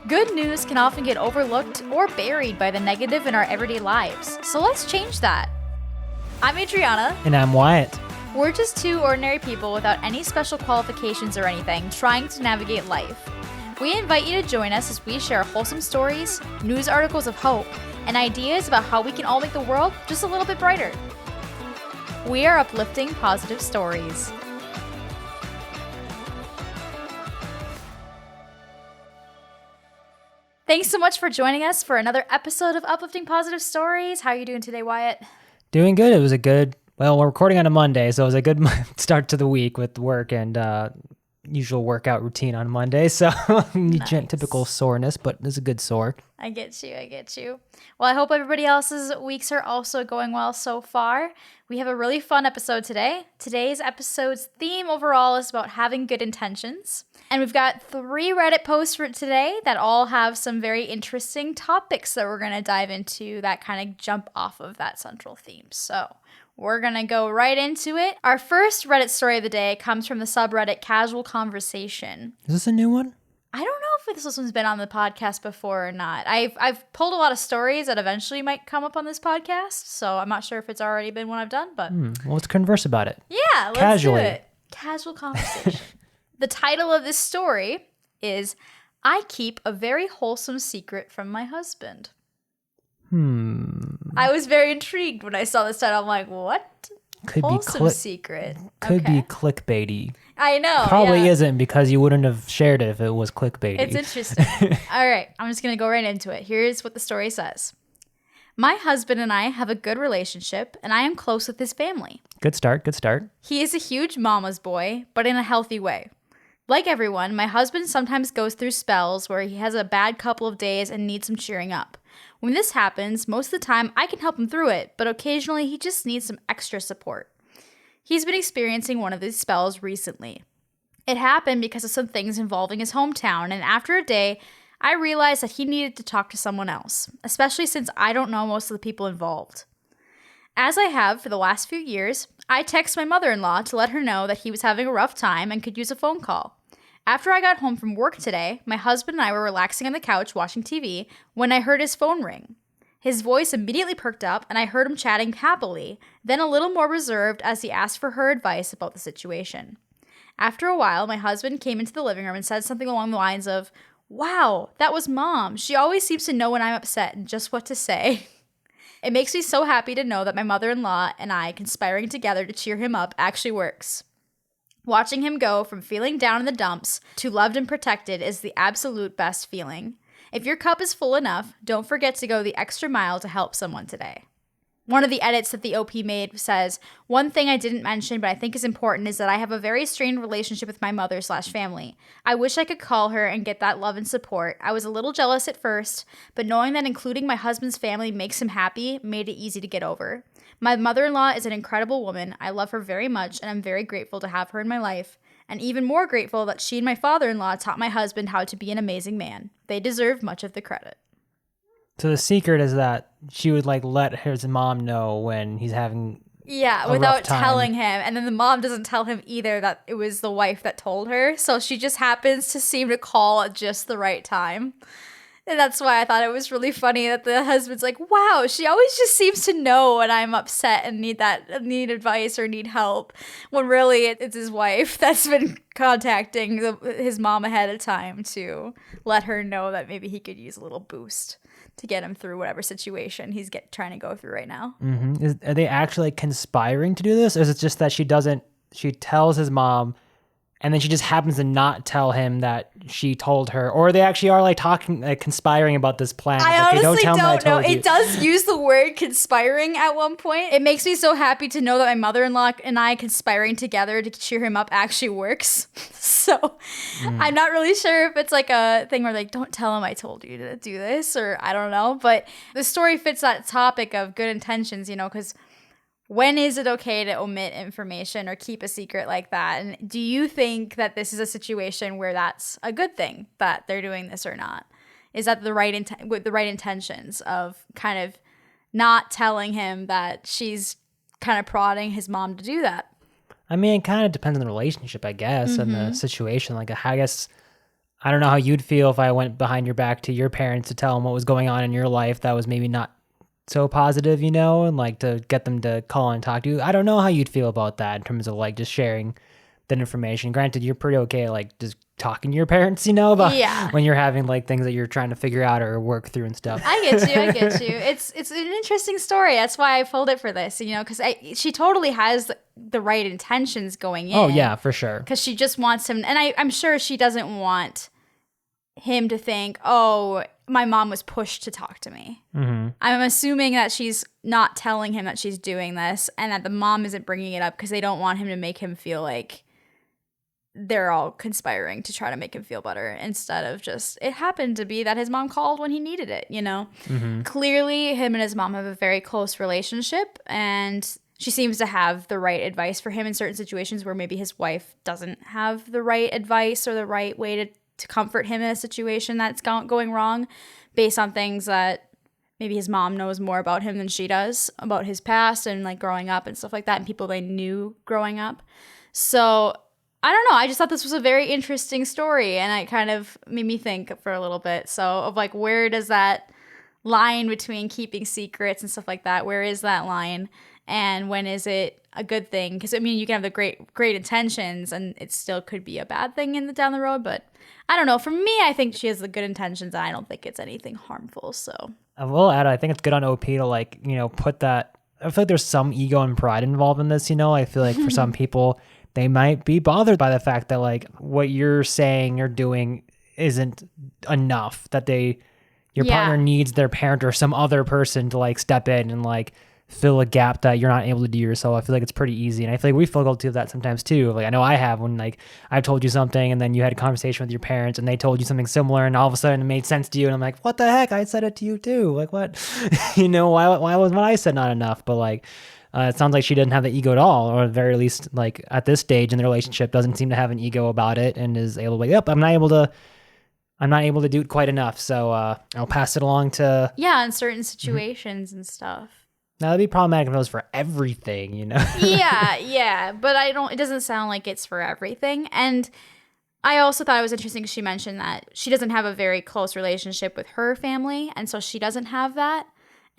Good news can often get overlooked or buried by the negative in our everyday lives, so let's change that. I'm Adrianna. And I'm Wyatt. We're just two ordinary people without any special qualifications or anything, trying to navigate life. We invite you to join us as we share wholesome stories, news articles of hope, and ideas about how we can all make the world just a little bit brighter. We are Uplifting Positive Stories. Thanks so much for joining us for another episode of Uplifting Positive Stories. How are you doing today, Wyatt? Doing good. It was a good, well, we're recording on a Monday, so it was a good start to the week with work and usual workout routine on Monday. So nice. Typical soreness, but it's a good sore. I get you. Well, I hope everybody else's weeks are also going well so far. We have a really fun episode today. Today's episode's theme overall is about having good intentions. And we've got 3 Reddit posts for today that all have some very interesting topics that we're going to dive into that kind of jump off of that central theme. So we're going to go right into it. Our first Reddit story of the day comes from the subreddit Casual Conversation. Is this a new one? I don't know if this one's been on the podcast before or not. I've pulled a lot of stories that eventually might come up on this podcast, so I'm not sure if it's already been one I've done, but... Well, let's converse about it. Yeah, let's Casually. do it. Casual Conversation. The title of this story is, I keep a very wholesome secret from my husband. I was very intrigued when I saw this title. I'm like, what? Could wholesome be secret. Could be clickbaity. I know. Probably isn't, because you wouldn't have shared it if it was clickbaity. It's interesting. All right, I'm just going to go right into it. Here's what the story says. My husband and I have a good relationship, and I am close with his family. Good start. He is a huge mama's boy, but in a healthy way. Like everyone, my husband sometimes goes through spells where he has a bad couple of days and needs some cheering up. When this happens, most of the time I can help him through it, but occasionally he just needs some extra support. He's been experiencing one of these spells recently. It happened because of some things involving his hometown, and after a day, I realized that he needed to talk to someone else, especially since I don't know most of the people involved. As I have for the last few years, I text my mother-in-law to let her know that he was having a rough time and could use a phone call. After I got home from work today, my husband and I were relaxing on the couch watching TV when I heard his phone ring. His voice immediately perked up and I heard him chatting happily, then a little more reserved as he asked for her advice about the situation. After a while, my husband came into the living room and said something along the lines of, "Wow, that was Mom. She always seems to know when I'm upset and just what to say." It makes me so happy to know that my mother-in-law and I conspiring together to cheer him up actually works. Watching him go from feeling down in the dumps to loved and protected is the absolute best feeling. If your cup is full enough, don't forget to go the extra mile to help someone today. One of the edits that the OP made says, one thing I didn't mention but I think is important is that I have a very strained relationship with my mother/family. I wish I could call her and get that love and support. I was a little jealous at first, but knowing that including my husband's family makes him happy made it easy to get over. My mother-in-law is an incredible woman. I love her very much and I'm very grateful to have her in my life. And even more grateful that she and my father-in-law taught my husband how to be an amazing man. They deserve much of the credit. So the secret is that she would let his mom know when he's having without telling him. And then the mom doesn't tell him either that it was the wife that told her. So she just happens to seem to call at just the right time. And that's why I thought it was really funny that the husband's like, wow, she always just seems to know when I'm upset and need advice or need help. When really it's his wife that's been contacting his mom ahead of time to let her know that maybe he could use a little boost to get him through whatever situation he's trying to go through right now. Are they actually conspiring to do this? Or is it just that she tells his mom and then she just happens to not tell him that she told her? Or they actually are conspiring about this plan? I honestly don't know. You. It does use the word conspiring at one point. It makes me so happy to know that my mother-in-law and I conspiring together to cheer him up actually works. So I'm not really sure if it's like a thing where don't tell him I told you to do this, or I don't know. But the story fits that topic of good intentions, because when is it okay to omit information or keep a secret like that? And do you think that this is a situation where that's a good thing that they're doing this or not? Is that with the right intentions of kind of not telling him that she's kind of prodding his mom to do that? I mean, it kind of depends on the relationship, I guess, and the situation. I guess I don't know how you'd feel if I went behind your back to your parents to tell them what was going on in your life that was maybe not so positive, and like to get them to call and talk to you. I don't know how you'd feel about that in terms of like just sharing that information. Granted, you're pretty okay like just talking to your parents, about when you're having like things that you're trying to figure out or work through and stuff. I get you. It's an interesting story. That's why I pulled it for this, because she totally has the right intentions going in. Oh yeah, for sure. Because she just wants him, and I'm sure she doesn't want him to think, oh, my mom was pushed to talk to me. Mm-hmm. I'm assuming that she's not telling him that she's doing this and that the mom isn't bringing it up because they don't want him to make him feel like they're all conspiring to try to make him feel better instead of just, it happened to be that his mom called when he needed it, Mm-hmm. Clearly, him and his mom have a very close relationship, and she seems to have the right advice for him in certain situations where maybe his wife doesn't have the right advice or the right way to comfort him in a situation that's going wrong based on things that maybe his mom knows more about him than she does, about his past and like growing up and stuff like that, and people they knew growing up. So I don't know. I just thought this was a very interesting story, and it kind of made me think for a little bit. So of like, where does that line between keeping secrets and stuff like that, where is that line? And when is it a good thing? Because I mean, you can have the great intentions, and it still could be a bad thing down the road. But I don't know. For me, I think she has the good intentions, and I don't think it's anything harmful. So I will add, I think it's good on OP to like put that. I feel like there's some ego and pride involved in this. I feel like for some people, they might be bothered by the fact that like what you're saying or doing isn't enough. That your partner needs their parent or some other person to like step in and like fill a gap that you're not able to do yourself. I feel like it's pretty easy. And I feel like we feel guilty of that sometimes too. Like I know I have when like I've told you something and then you had a conversation with your parents and they told you something similar and all of a sudden it made sense to you. And I'm like, what the heck? I said it to you too. Like what? Why was what I said not enough? But like, it sounds like she didn't have the ego at all, or at the very least, like at this stage in the relationship, doesn't seem to have an ego about it and is able to like, yep, I'm not able to do it quite enough. So I'll pass it along to... Yeah, in certain situations and stuff. Now, that'd be problematic if it was for everything, Yeah. But it doesn't sound like it's for everything. And I also thought it was interesting because she mentioned that she doesn't have a very close relationship with her family. And so she doesn't have that.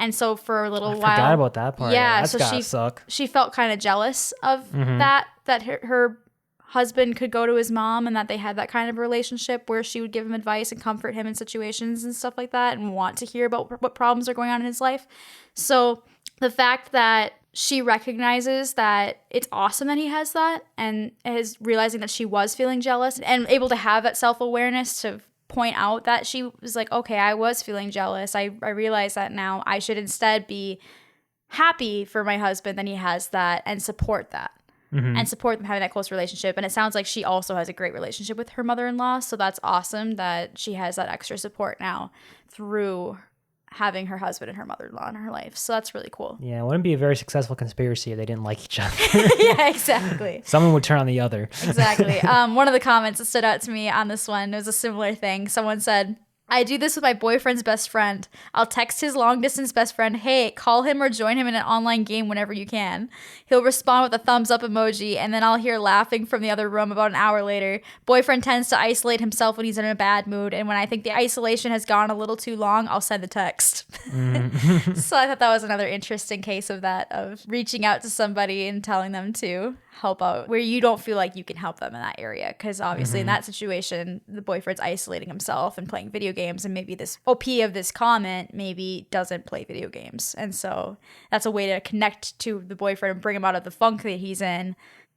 And so for a little while... I forgot about that part. Yeah, that's so gotta suck. She felt kind of jealous of that her husband could go to his mom and that they had that kind of relationship where she would give him advice and comfort him in situations and stuff like that and want to hear about what problems are going on in his life. So the fact that she recognizes that it's awesome that he has that and is realizing that she was feeling jealous and able to have that self-awareness to point out that she was like, okay, I was feeling jealous. I realize that now. I should instead be happy for my husband that he has that and support that. And support them having that close relationship. And it sounds like she also has a great relationship with her mother-in-law. So that's awesome that she has that extra support now through having her husband and her mother-in-law in her life. So that's really cool. Yeah, it wouldn't be a very successful conspiracy if they didn't like each other. Yeah, exactly. Someone would turn on the other. Exactly. One of the comments that stood out to me on this one, it was a similar thing. Someone said, I do this with my boyfriend's best friend. I'll text his long-distance best friend, hey, call him or join him in an online game whenever you can. He'll respond with a thumbs-up emoji, and then I'll hear laughing from the other room about an hour later. Boyfriend tends to isolate himself when he's in a bad mood, and when I think the isolation has gone a little too long, I'll send the text. So I thought that was another interesting case of that, of reaching out to somebody and telling them to help out where you don't feel like you can help them in that area. Because obviously in that situation, the boyfriend's isolating himself and playing video games, and maybe this OP of this comment maybe doesn't play video games. And so that's a way to connect to the boyfriend and bring him out of the funk that he's in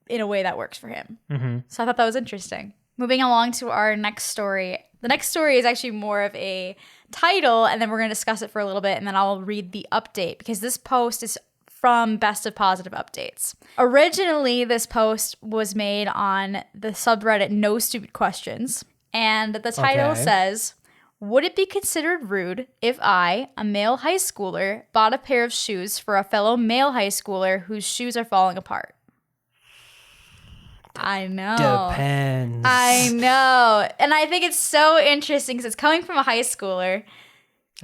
a way that works for him. So I thought that was interesting. Moving along to our next story. The next story is actually more of a title, and then we're going to discuss it for a little bit, and then I'll read the update because this post is from Best of Positive Updates. Originally, this post was made on the subreddit No Stupid Questions, and the title says, would it be considered rude if I, a male high schooler, bought a pair of shoes for a fellow male high schooler whose shoes are falling apart? I know. Depends. I know. And I think it's so interesting because it's coming from a high schooler.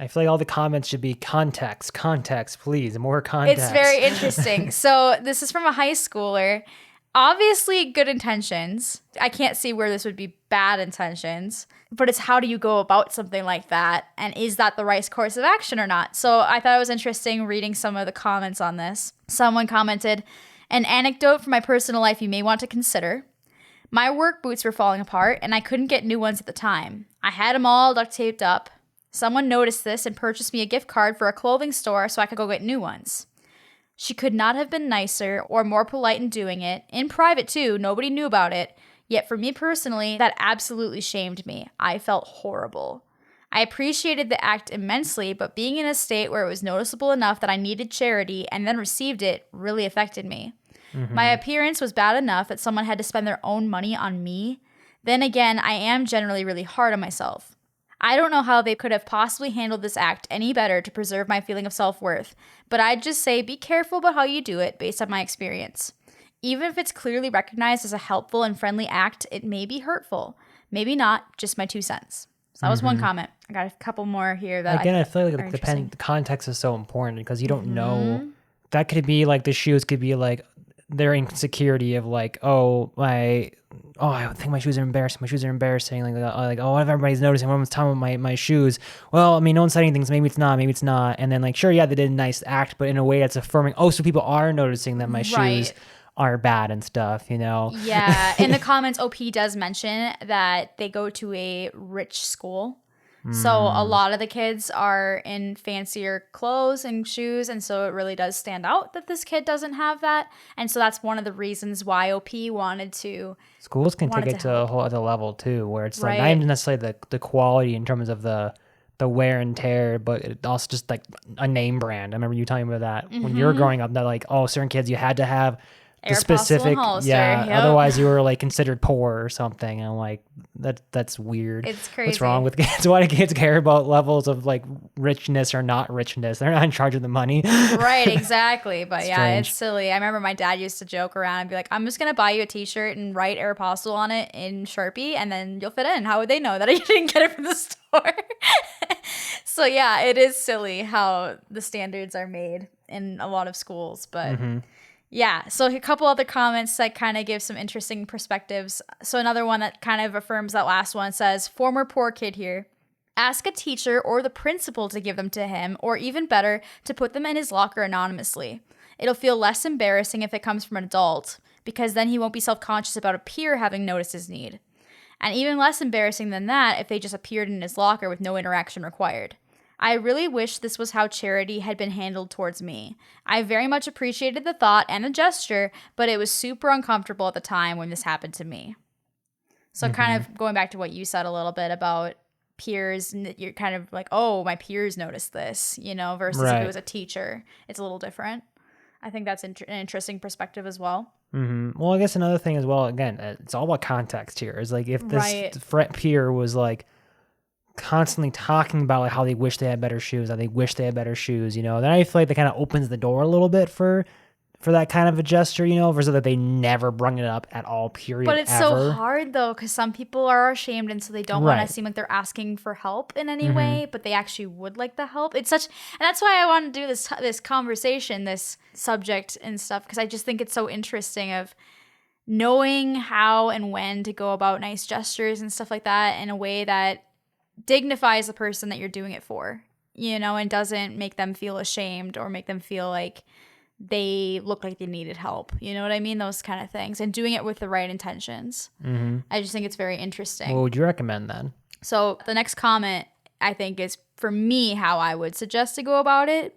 I feel like all the comments should be context, please, more context. It's very interesting. So this is from a high schooler. obviously good intentions. I can't see where this would be bad intentions, but it's how do you go about something like that? And is that the right course of action or not? So I thought it was interesting reading some of the comments on this. Someone commented, an anecdote from my personal life you may want to consider. My work boots were falling apart and I couldn't get new ones at the time. I had them all duct taped up. Someone noticed this and purchased me a gift card for a clothing store so I could go get new ones. She could not have been nicer or more polite in doing it. In private, too, nobody knew about it. Yet for me personally, that absolutely shamed me. I felt horrible. I appreciated the act immensely, but being in a state where it was noticeable enough that I needed charity and then received it really affected me. Mm-hmm. My appearance was bad enough that someone had to spend their own money on me. Then again, I am generally really hard on myself. I don't know how they could have possibly handled this act any better to preserve my feeling of self-worth, but I'd just say be careful about how you do it based on my experience. Even if it's clearly recognized as a helpful and friendly act, it may be hurtful. Maybe not, just my 2 cents. So that was one comment. I got a couple more here that I feel like the context is so important because you don't know. That could be like the shoes could be like their insecurity of like, I think my shoes are embarrassing. Like, oh, what if everybody's noticing? Everyone's telling me my shoes. Well, I mean, no one's saying anything, so maybe it's not. And then like, sure, yeah, they did a nice act, but in a way that's affirming, so people are noticing that my shoes are bad and stuff, you know? Yeah. In the comments, OP does mention that they go to a rich school. So a lot of the kids are in fancier clothes and shoes, and so it really does stand out that this kid doesn't have that. And so that's one of the reasons why OP wanted to. Schools can take it to a whole other level too, where it's like not even necessarily the quality in terms of the wear and tear, but it also just like a name brand. I remember you telling me about that when you were growing up. That like, certain kids you had to have the specific, otherwise you were like considered poor or something. And I'm like, that's weird. It's crazy. What's wrong with kids? Why do kids care about levels of like richness or not richness? They're not in charge of the money. Right, exactly. But it's silly. I remember my dad used to joke around and be like, I'm just gonna buy you a t-shirt and write Aeropostale on it in Sharpie and then you'll fit in. How would they know that I didn't get it from the store? So yeah, it is silly how the standards are made in a lot of schools, but yeah, so a couple other comments that kind of give some interesting perspectives. So another one that kind of affirms that last one says, former poor kid here. Ask a teacher or the principal to give them to him, or even better, to put them in his locker anonymously. It'll feel less embarrassing if it comes from an adult, because then he won't be self-conscious about a peer having noticed his need. And even less embarrassing than that if they just appeared in his locker with no interaction required. I really wish this was how charity had been handled towards me. I very much appreciated the thought and the gesture, but it was super uncomfortable at the time when this happened to me. So kind of going back to what you said a little bit about peers, and you're kind of like, my peers noticed this, versus if it was a teacher. It's a little different. I think that's an interesting perspective as well. Well, I guess another thing as well, again, it's all about context here. Is like if this peer was like, constantly talking about like how they wish they had better shoes, then I feel like that kind of opens the door a little bit for that kind of a gesture, versus that they never brung it up at all, period. But it's so hard though, because some people are ashamed and so they don't want to seem like they're asking for help in any way, but they actually would like the help. And that's why I want to do this conversation, this subject and stuff, because I just think it's so interesting of knowing how and when to go about nice gestures and stuff like that in a way that dignifies the person that you're doing it for, and doesn't make them feel ashamed or make them feel like they look like they needed help. You know what I mean? Those kind of things. And doing it with the right intentions. I just think it's very interesting. What would you recommend then? So the next comment, I think, is for me how I would suggest to go about it.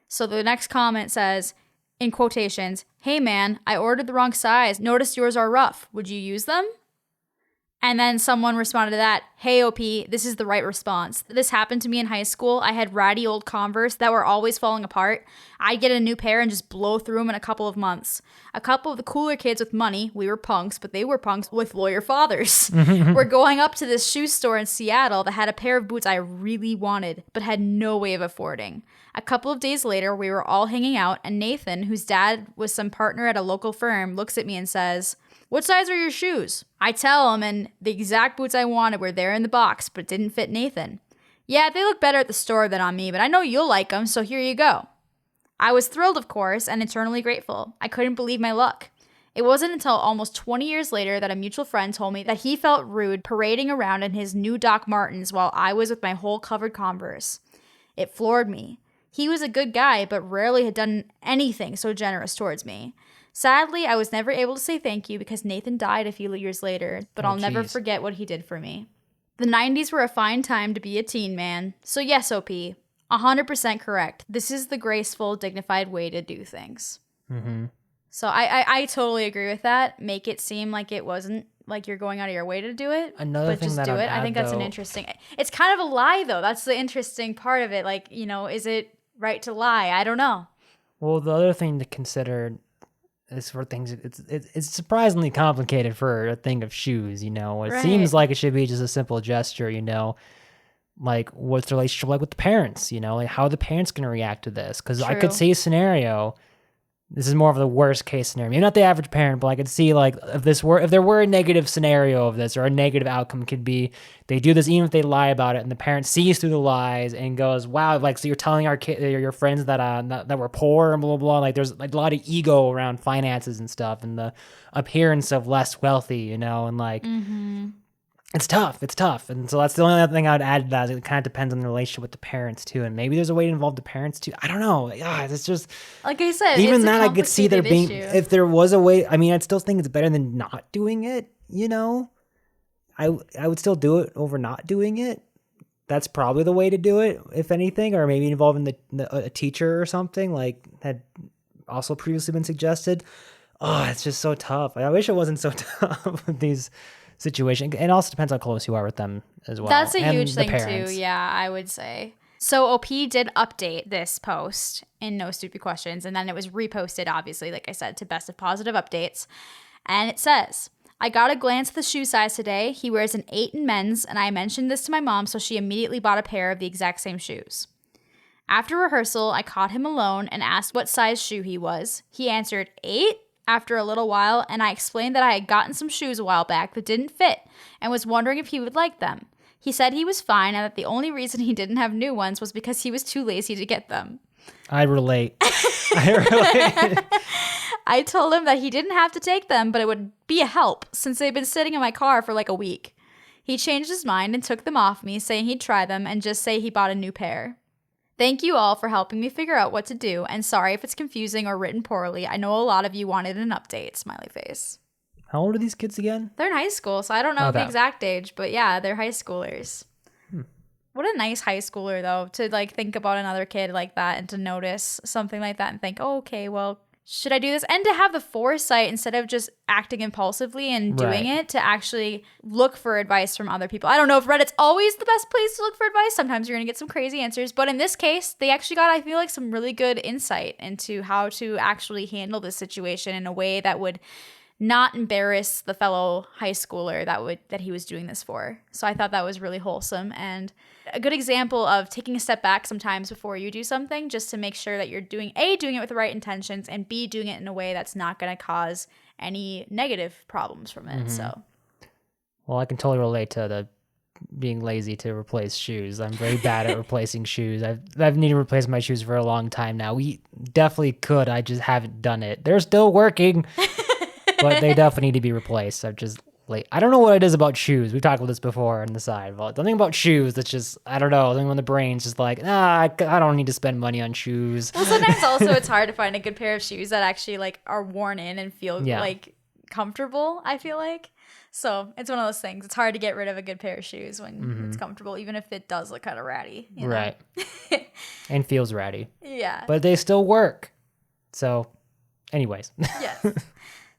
So the next comment says, in quotations, "Hey man, I ordered the wrong size. Noticed yours are rough. Would you use them?" And then someone responded to that, "Hey OP, this is the right response. This happened to me in high school. I had ratty old Converse that were always falling apart. I'd get a new pair and just blow through them in a couple of months. A couple of the cooler kids with money, we were punks, but they were punks with lawyer fathers, were going up to this shoe store in Seattle that had a pair of boots I really wanted, but had no way of affording. A couple of days later, we were all hanging out, and Nathan, whose dad was some partner at a local firm, looks at me and says, 'What size are your shoes?' I tell him, and the exact boots I wanted were there in the box, but it didn't fit Nathan. 'Yeah, they look better at the store than on me, but I know you'll like them, so here you go.' I was thrilled, of course, and eternally grateful. I couldn't believe my luck. It wasn't until almost 20 years later that a mutual friend told me that he felt rude parading around in his new Doc Martens while I was with my whole covered Converse. It floored me. He was a good guy, but rarely had done anything so generous towards me. Sadly, I was never able to say thank you because Nathan died a few years later, but I'll never forget what he did for me. The 90s were a fine time to be a teen man. So yes, OP, 100% correct. This is the graceful, dignified way to do things. Mm-hmm. So I totally agree with that. Make it seem like it wasn't like you're going out of your way to do it, but just do it. I think that's an interesting... It's kind of a lie, though. That's the interesting part of it. Like, is it right to lie? I don't know. Well, the other thing to consider is for things, it's surprisingly complicated for a thing of shoes, It seems like it should be just a simple gesture, like what's the relationship like with the parents, like how are the parents going to react to this? Because I could see a scenario... This is more of the worst case scenario. Maybe not the average parent, but I could see like if there were a negative scenario of this or a negative outcome could be they do this even if they lie about it and the parent sees through the lies and goes, wow, like so you're telling our kid your friends that we're poor and blah blah blah. Like there's like a lot of ego around finances and stuff and the appearance of less wealthy, and like It's tough. And so that's the only other thing I would add to that. It kind of depends on the relationship with the parents too. And maybe there's a way to involve the parents too. I don't know. It's just... Like I said, even it's that I could see there being... issue. If there was a way... I mean, I'd still think it's better than not doing it, I would still do it over not doing it. That's probably the way to do it, if anything. Or maybe involving a teacher or something like had also previously been suggested. Oh, it's just so tough. I wish it wasn't so tough with these... situation. It also depends how close you are with them as well. That's a huge thing too. Yeah, I would say. So OP did update this post in No Stupid Questions, and then it was reposted, obviously, like I said, to Best of Positive Updates. And it says, I got a glance at the shoe size today. He wears an 8 in men's, and I mentioned this to my mom, so she immediately bought a pair of the exact same shoes. After rehearsal, I caught him alone and asked what size shoe he was. He answered 8? After a little while, and I explained that I had gotten some shoes a while back that didn't fit and was wondering if he would like them. He said he was fine and that the only reason he didn't have new ones was because he was too lazy to get them. I relate. I told him that he didn't have to take them, but it would be a help since they've been sitting in my car for like a week. He changed his mind and took them off me, saying he'd try them and just say he bought a new pair. Thank you all for helping me figure out what to do, and sorry if it's confusing or written poorly. I know a lot of you wanted an update, smiley face. How old are these kids again? They're in high school, so I don't know the exact age, but yeah, they're high schoolers. What a nice high schooler, though, to like think about another kid like that and to notice something like that and think, oh, okay, well, should I do this? And to have the foresight instead of just acting impulsively and doing it to actually look for advice from other people. I don't know if Reddit's always the best place to look for advice. Sometimes you're going to get some crazy answers. But in this case, they actually got, I feel like, some really good insight into how to actually handle this situation in a way that would not embarrass the fellow high schooler that he was doing this for. So I thought that was really wholesome and a good example of taking a step back sometimes before you do something just to make sure that you're doing it with the right intentions and B, doing it in a way that's not going to cause any negative problems from it. So, well, I can totally relate to the being lazy to replace shoes. I'm very bad at replacing shoes. I've needed to replace my shoes for a long time now. We definitely could. I just haven't done it. They're still working, but they definitely need to be replaced. I'm just late. I don't know what it is about shoes. We've talked about this before on the side. Well, something about shoes that's just, I don't know. Something when the brain's just like, I don't need to spend money on shoes. Well, sometimes also it's hard to find a good pair of shoes that actually like are worn in and feel like comfortable, I feel like. So it's one of those things. It's hard to get rid of a good pair of shoes when it's comfortable, even if it does look kind of ratty. You know? Right. And feels ratty. Yeah. But they still work. So anyways. Yes.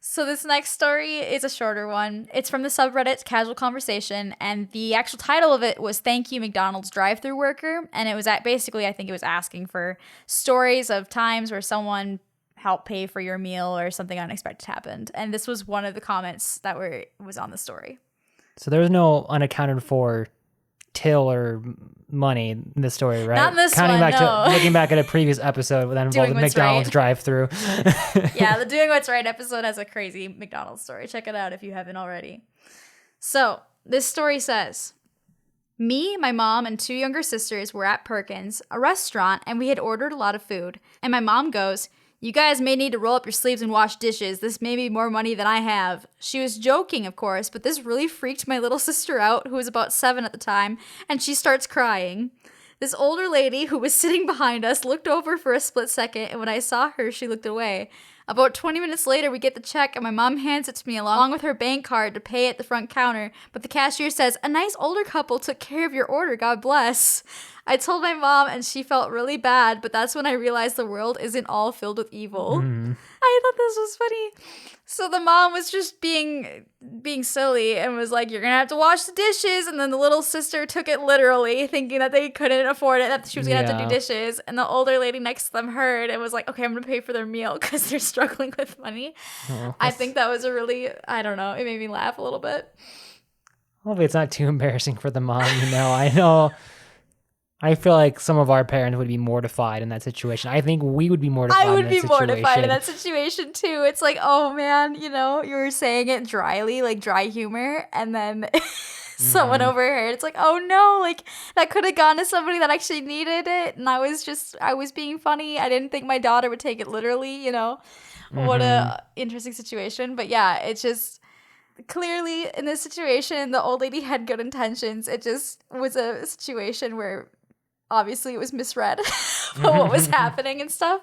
So this next story is a shorter one. It's from the subreddit Casual Conversation, and the actual title of it was Thank You McDonald's Drive-Thru Worker, and it was basically, I think it was asking for stories of times where someone helped pay for your meal or something unexpected happened. And this was one of the comments that was on the story. So there was no unaccounted for till or money in this story, right? Not in this one, no. Looking back at a previous episode that involved McDonald's drive-thru. Yeah, the Doing What's Right episode has a crazy McDonald's story. Check it out if you haven't already. So, this story says, me, my mom, and 2 younger sisters were at Perkins, a restaurant, and we had ordered a lot of food. And my mom goes, You guys may need to roll up your sleeves and wash dishes. This may be more money than I have. She was joking, of course, but this really freaked my little sister out, who was about 7 at the time, and she starts crying. This older lady who was sitting behind us looked over for a split second, and when I saw her, she looked away. About 20 minutes later, we get the check, and my mom hands it to me along with her bank card to pay at the front counter, but the cashier says, "A nice older couple took care of your order, God bless." I told my mom, and she felt really bad, but that's when I realized the world isn't all filled with evil. I thought this was funny. So the mom was just being silly and was like, "You're gonna have to wash the dishes," and then the little sister took it literally, thinking that they couldn't afford it, that she was gonna have to do dishes, and the older lady next to them heard and was like, "Okay, I'm gonna pay for their meal," because they're struggling with money. I think that was a really, I don't know, it made me laugh a little bit. Hopefully it's not too embarrassing for the mom, I know. I feel like some of our parents would be mortified in that situation. I think we would be mortified in that situation. I would be mortified in that situation too. It's like, oh man, you were saying it dryly, like dry humor, and then someone overheard. It's like, oh no, like that could have gone to somebody that actually needed it, and I was being funny. I didn't think my daughter would take it literally, What a interesting situation. But yeah, it's just clearly in this situation, the old lady had good intentions. It just was a situation where obviously it was misread what was happening and stuff.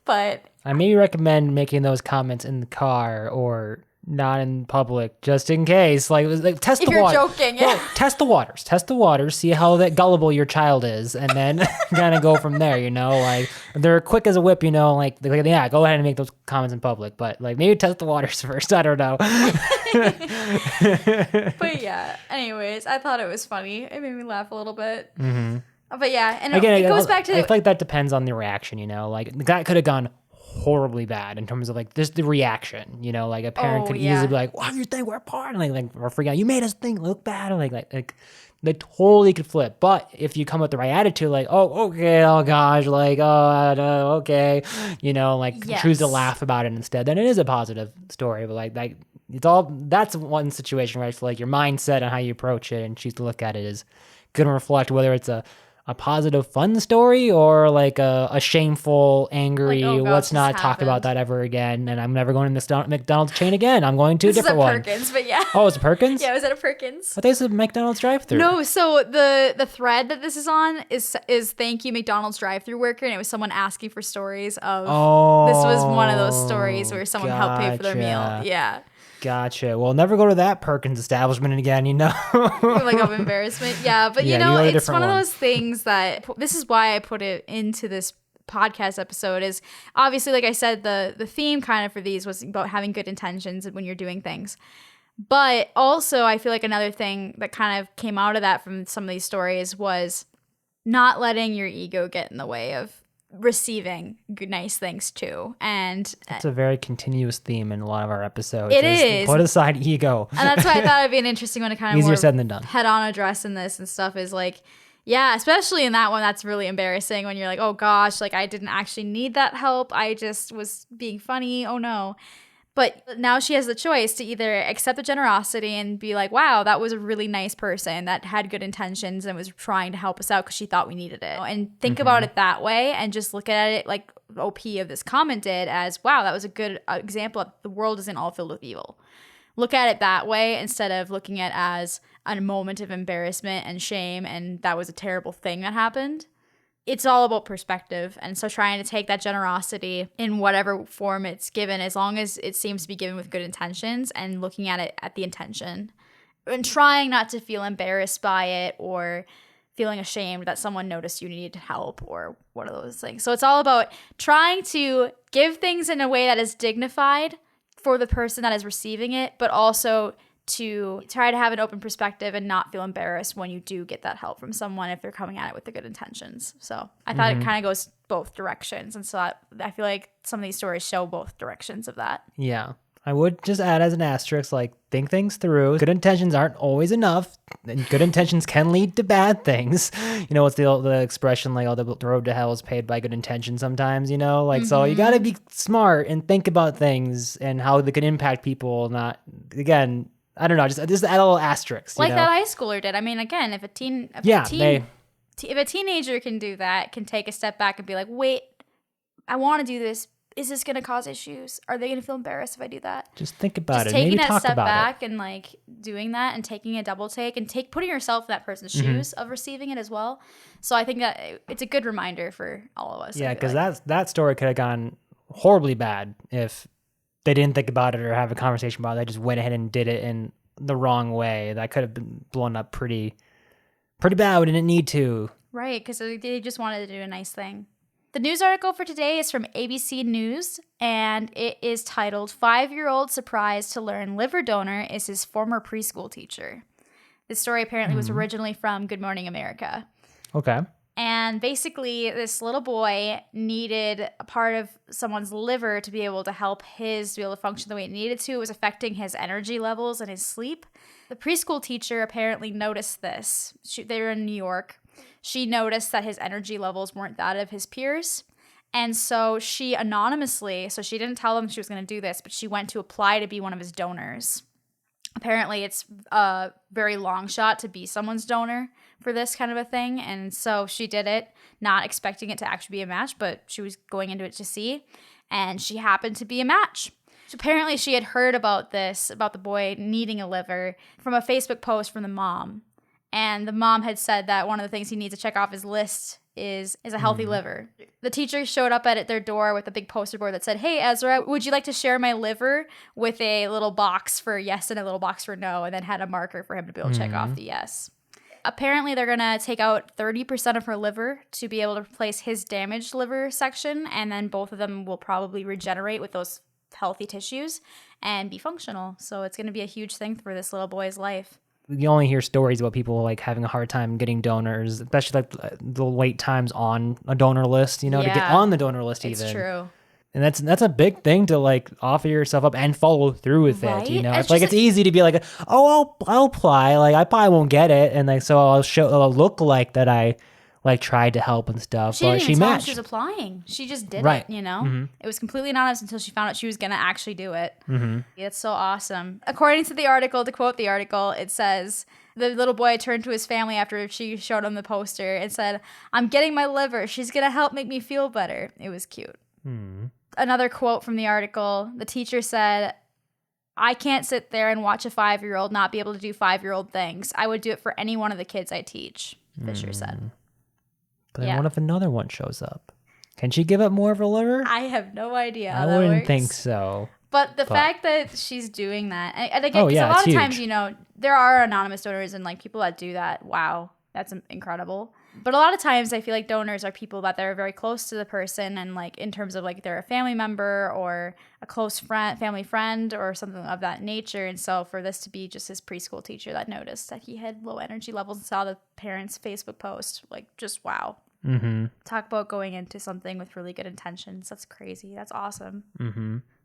But I maybe recommend making those comments in the car or not in public, just in case. Like test the water. If you're joking, yeah. Well, test the waters, see how that gullible your child is, and then kind of go from there. Like they're quick as a whip. Like yeah, go ahead and make those comments in public, but like maybe test the waters first. I don't know. But yeah. Anyways, I thought it was funny. It made me laugh a little bit. But yeah, and again, it goes back to... I feel like that depends on the reaction, Like, that could have gone horribly bad in terms of, like, just the reaction, Like, a parent could easily be like, "Why do you think we're apart?" And, or freak out. "You made us think look bad." Or, like, they totally could flip. But if you come with the right attitude, like, "Oh, okay, oh, gosh," like, "Oh, okay," choose to laugh about it instead, then it is a positive story. But, like it's all... That's one situation where I feel like your mindset and how you approach it and choose to look at it is going to reflect whether it's a positive, fun story or like a shameful, angry, like, oh gosh, let's not talk about that ever again. And I'm never going to this McDonald's chain again. I'm going to a different one. This is at Perkins, but yeah. Oh, it's a Perkins? Yeah, it was at a Perkins. I thought it was a McDonald's drive-thru. No, so the thread that this is on is thank you McDonald's drive-thru worker, and it was someone asking for stories of... this was one of those stories where someone helped pay for their meal. Yeah. Gotcha. Well, never go to that Perkins establishment again, Like of embarrassment. Yeah, but it's one of those things that... This is why I put it into this podcast episode is obviously, like I said, the theme kind of for these was about having good intentions when you're doing things. But also, I feel like another thing that kind of came out of that from some of these stories was not letting your ego get in the way of receiving good, nice things too. And it's a very continuous theme in a lot of our episodes. It is. Put aside ego. And that's why I thought it'd be an interesting one to kind of easier said than done. Head on address in this and stuff is like, yeah, especially in that one, that's really embarrassing when you're like, oh gosh, like I didn't actually need that help. I just was being funny. Oh no. But now she has the choice to either accept the generosity and be like, wow, that was a really nice person that had good intentions and was trying to help us out because she thought we needed it. And think about it that way and just look at it like OP of this comment did as, wow, that was a good example of the world isn't all filled with evil. Look at it that way instead of looking at it as a moment of embarrassment and shame and that was a terrible thing that happened. It's all about perspective. And so trying to take that generosity in whatever form it's given, as long as it seems to be given with good intentions and looking at it at the intention and trying not to feel embarrassed by it or feeling ashamed that someone noticed you needed help or one of those things. So it's all about trying to give things in a way that is dignified for the person that is receiving it, but also to try to have an open perspective and not feel embarrassed when you do get that help from someone if they're coming at it with the good intentions. So I thought it kind of goes both directions. And so I feel like some of these stories show both directions of that. Yeah. I would just add as an asterisk, like, think things through. Good intentions aren't always enough. And good intentions can lead to bad things. What's the expression, like, oh, the road to hell is paved by good intentions sometimes, So you got to be smart and think about things and how they could impact people, not, again... I don't know, just add a little asterisk. Like that high schooler did. I mean, again, if a teenager can do that, can take a step back and be like, wait, I want to do this, is this going to cause issues? Are they going to feel embarrassed if I do that? Just think about Just it. taking Maybe that talk step about back it. and like doing that and taking a double take and putting yourself in that person's shoes of receiving it as well. So I think that it's a good reminder for all of us. Yeah, because that story could have gone horribly bad if they didn't think about it or have a conversation about it. They just went ahead and did it in the wrong way. That could have been blown up pretty bad. We didn't need to. Right, because they just wanted to do a nice thing. The news article for today is from ABC News, and it is titled 5-Year-Old Surprised to Learn Liver Donor is His Former Preschool Teacher. This story apparently was originally from Good Morning America. Okay. And basically, this little boy needed a part of someone's liver to be able to help his to be able to function the way it needed to. It was affecting his energy levels and his sleep. The preschool teacher apparently noticed this. They were in New York. She noticed that his energy levels weren't that of his peers. And so she anonymously, so she didn't tell him she was going to do this, but she went to apply to be one of his donors. Apparently, it's a very long shot to be someone's donor for this kind of a thing. And so she did it, not expecting it to actually be a match, but she was going into it to see. And she happened to be a match. So apparently, she had heard about this, about the boy needing a liver, from a Facebook post from the mom. And the mom had said that one of the things he needs to check off his list is a healthy liver. The teacher showed up at their door with a big poster board that said, "Hey, Ezra, would you like to share my liver?" with a little box for yes and a little box for no, and then had a marker for him to be able to check off the yes. Apparently, they're going to take out 30% of her liver to be able to replace his damaged liver section, and then both of them will probably regenerate with those healthy tissues and be functional. So it's going to be a huge thing for this little boy's life. You only hear stories about people like having a hard time getting donors, especially like the wait times on a donor list, to get on the donor list even. It's true. And that's a big thing to like offer yourself up and follow through with Right? it. It's like it's easy to be like, oh, I'll apply. Like I probably won't get it, and like so I'll look like that I like tried to help and stuff. She but didn't she even tell him matched. she was applying. She just did Right. it, It was completely anonymous until she found out she was going to actually do it. It's so awesome. According to the article, to quote the article, it says, the little boy turned to his family after she showed him the poster and said, "I'm getting my liver. She's going to help make me feel better." It was cute. Another quote from the article, the teacher said, "I can't sit there and watch a 5-year-old not be able to do 5-year-old things. I would do it for any one of the kids I teach," Fisher said. But then what if another one shows up? Can she give up more of her liver? I have no idea how I that wouldn't works. think so. But the fact that she's doing that, and again, because a lot of it's times, huge. there are anonymous donors and like people that do that. Wow, that's incredible. But a lot of times I feel like donors are people that they're very close to the person, and like in terms of like they're a family member or a close friend, family friend or something of that nature. And so for this to be just his preschool teacher that noticed that he had low energy levels and saw the parents' Facebook post, like just wow. Talk about going into something with really good intentions. That's crazy. That's awesome.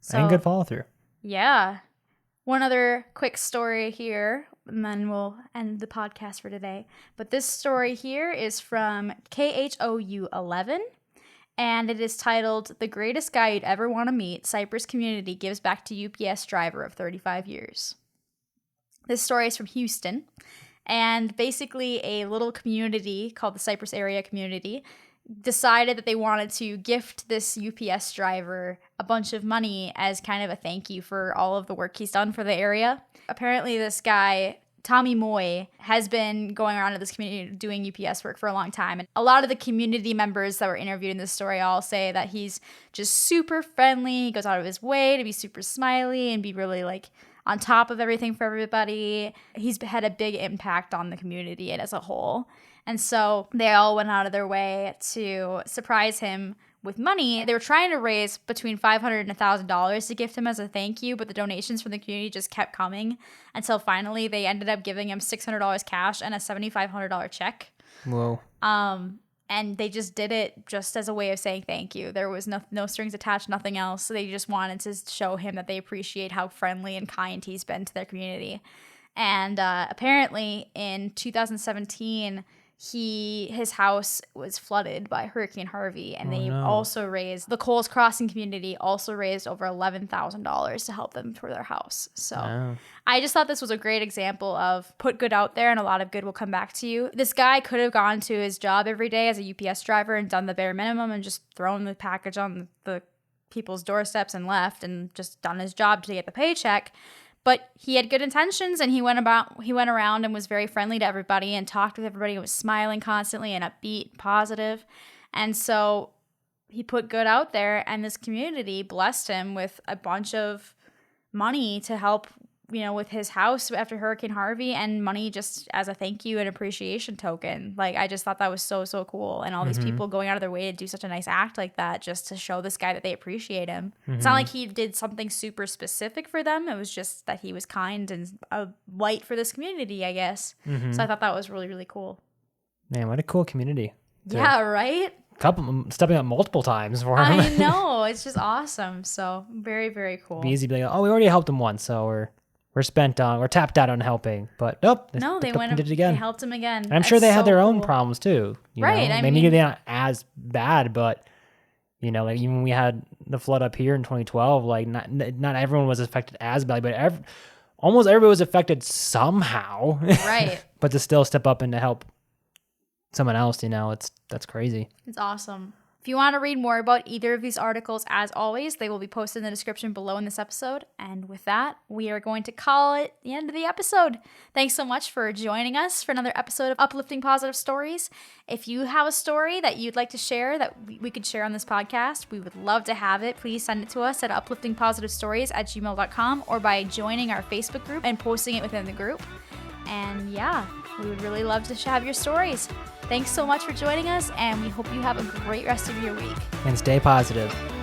So, and good follow through. Yeah. One other quick story here, and then we'll end the podcast for today. But this story here is from KHOU 11, and it is titled, "The Greatest Guy You'd Ever Want to Meet, Cypress Community Gives Back to UPS Driver of 35 Years." This story is from Houston, and basically a little community called the Cypress Area Community decided that they wanted to gift this UPS driver a bunch of money as kind of a thank you for all of the work he's done for the area. Apparently this guy, Tommy Moy, has been going around to this community doing UPS work for a long time. And a lot of the community members that were interviewed in this story all say that he's just super friendly. He goes out of his way to be super smiley and be really like on top of everything for everybody. He's had a big impact on the community and as a whole. And so they all went out of their way to surprise him with money. They were trying to raise between $500 and $1,000 to gift him as a thank you, but the donations from the community just kept coming until finally they ended up giving him $600 cash and a $7,500 check. Whoa. And they just did it just as a way of saying thank you. There was no strings attached, nothing else. So they just wanted to show him that they appreciate how friendly and kind he's been to their community. And apparently in 2017, his house was flooded by Hurricane Harvey, and also raised, the Coles Crossing community also raised over $11,000 to help them for their house. So I just thought this was a great example of put good out there and a lot of good will come back to you. This guy could have gone to his job every day as a UPS driver and done the bare minimum and just thrown the package on the people's doorsteps and left and just done his job to get the paycheck. But he had good intentions, and he went around and was very friendly to everybody and talked with everybody and was smiling constantly and upbeat, positive. And so he put good out there, and this community blessed him with a bunch of money to help, with his house after Hurricane Harvey, and money just as a thank you and appreciation token. Like, I just thought that was so, so cool. And all these people going out of their way to do such a nice act like that just to show this guy that they appreciate him. It's not like he did something super specific for them. It was just that he was kind and a light for this community, I guess. So I thought that was really, really cool. Man, what a cool community. Yeah, right? Stepping up multiple times for him. I know. It's just awesome. So very, very cool. Be easy to be like, oh, we already helped him once, so we're tapped out on helping. But nope. They went and did it again. They helped him again. And I'm sure they had their own problems too. Right. Maybe they're not as bad, but like even when we had the flood up here in 2012, like not everyone was affected as badly, but almost everybody was affected somehow. Right. But to still step up and to help someone else, that's crazy. It's awesome. If you want to read more about either of these articles, as always, they will be posted in the description below in this episode. And with that, we are going to call it the end of the episode. Thanks so much for joining us for another episode of Uplifting Positive Stories. If you have a story that you'd like to share that we could share on this podcast, we would love to have it. Please send it to us at upliftingpositivestories@gmail.com or by joining our Facebook group and posting it within the group. And yeah, we would really love to have your stories. Thanks so much for joining us, and we hope you have a great rest of your week. And stay positive.